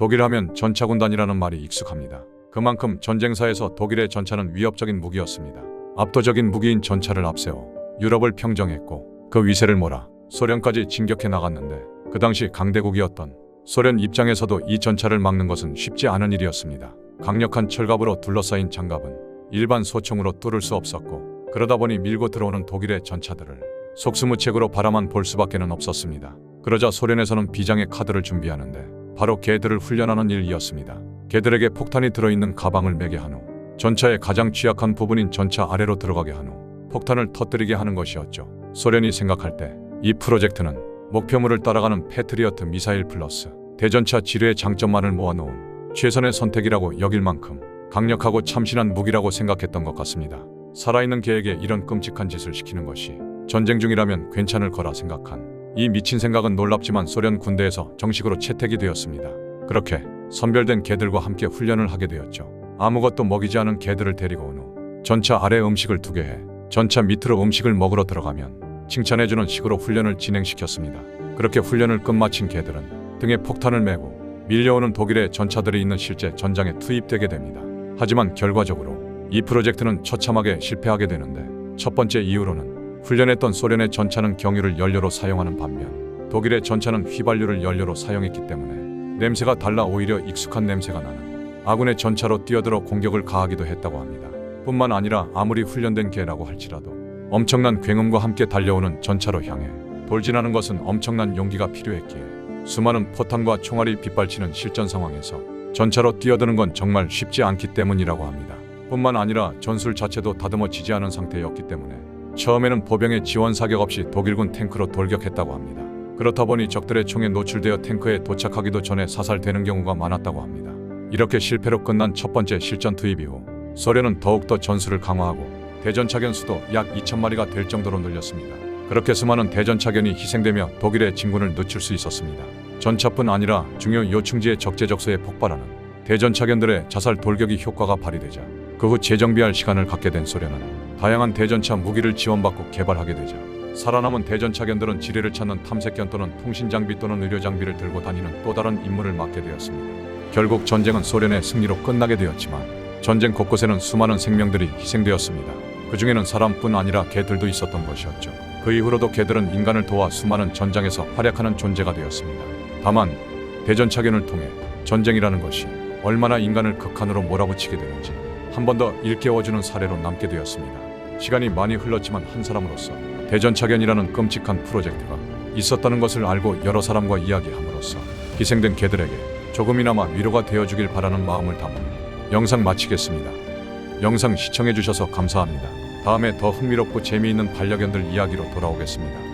독일 하면 전차군단이라는 말이 익숙합니다. 그만큼 전쟁사에서 독일의 전차는 위협적인 무기였습니다. 압도적인 무기인 전차를 앞세워 유럽을 평정했고 그 위세를 몰아 소련까지 진격해 나갔는데 그 당시 강대국이었던 소련 입장에서도 이 전차를 막는 것은 쉽지 않은 일이었습니다. 강력한 철갑으로 둘러싸인 장갑은 일반 소총으로 뚫을 수 없었고 그러다 보니 밀고 들어오는 독일의 전차들을 속수무책으로 바라만 볼 수밖에는 없었습니다. 그러자 소련에서는 비장의 카드를 준비하는데 바로 개들을 훈련하는 일이었습니다. 개들에게 폭탄이 들어있는 가방을 매게 한 후 전차의 가장 취약한 부분인 전차 아래로 들어가게 한 후 폭탄을 터뜨리게 하는 것이었죠. 소련이 생각할 때 이 프로젝트는 목표물을 따라가는 패트리어트 미사일 플러스 대전차 지뢰의 장점만을 모아놓은 최선의 선택이라고 여길 만큼 강력하고 참신한 무기라고 생각했던 것 같습니다. 살아있는 개에게 이런 끔찍한 짓을 시키는 것이 전쟁 중이라면 괜찮을 거라 생각한 이 미친 생각은 놀랍지만 소련 군대에서 정식으로 채택이 되었습니다. 그렇게 선별된 개들과 함께 훈련을 하게 되었죠. 아무것도 먹이지 않은 개들을 데리고 온 후 전차 아래 음식을 두게 해 전차 밑으로 음식을 먹으러 들어가면 칭찬해주는 식으로 훈련을 진행시켰습니다. 그렇게 훈련을 끝마친 개들은 등에 폭탄을 메고 밀려오는 독일의 전차들이 있는 실제 전장에 투입되게 됩니다. 하지만 결과적으로 이 프로젝트는 처참하게 실패하게 되는데 첫 번째 이유로는 훈련했던 소련의 전차는 경유를 연료로 사용하는 반면 독일의 전차는 휘발유를 연료로 사용했기 때문에 냄새가 달라 오히려 익숙한 냄새가 나는 아군의 전차로 뛰어들어 공격을 가하기도 했다고 합니다. 뿐만 아니라 아무리 훈련된 개라고 할지라도 엄청난 굉음과 함께 달려오는 전차로 향해 돌진하는 것은 엄청난 용기가 필요했기에 수많은 포탄과 총알이 빗발치는 실전 상황에서 전차로 뛰어드는 건 정말 쉽지 않기 때문이라고 합니다. 뿐만 아니라 전술 자체도 다듬어지지 않은 상태였기 때문에 처음에는 보병의 지원 사격 없이 독일군 탱크로 돌격했다고 합니다. 그렇다 보니 적들의 총에 노출되어 탱크에 도착하기도 전에 사살되는 경우가 많았다고 합니다. 이렇게 실패로 끝난 첫 번째 실전 투입 이후 소련은 더욱더 전술을 강화하고 대전차견 수도 약 2,000마리가 될 정도로 늘렸습니다. 그렇게 수많은 대전차견이 희생되며 독일의 진군을 늦출 수 있었습니다. 전차뿐 아니라 중요 요충지의 적재적소에 폭발하는 대전차견들의 자살 돌격이 효과가 발휘되자 그 후 재정비할 시간을 갖게 된 소련은 다양한 대전차 무기를 지원받고 개발하게 되자 살아남은 대전차견들은 지뢰를 찾는 탐색견 또는 통신장비 또는 의료장비를 들고 다니는 또 다른 임무를 맡게 되었습니다. 결국 전쟁은 소련의 승리로 끝나게 되었지만 전쟁 곳곳에는 수많은 생명들이 희생되었습니다. 그 중에는 사람뿐 아니라 개들도 있었던 것이었죠. 그 이후로도 개들은 인간을 도와 수많은 전장에서 활약하는 존재가 되었습니다. 다만 대전차견을 통해 전쟁이라는 것이 얼마나 인간을 극한으로 몰아붙이게 되는지 한 번 더 일깨워주는 사례로 남게 되었습니다. 시간이 많이 흘렀지만 한 사람으로서 대전차견이라는 끔찍한 프로젝트가 있었다는 것을 알고 여러 사람과 이야기함으로써 희생된 개들에게 조금이나마 위로가 되어주길 바라는 마음을 담아 영상 마치겠습니다. 영상 시청해주셔서 감사합니다. 다음에 더 흥미롭고 재미있는 반려견들 이야기로 돌아오겠습니다.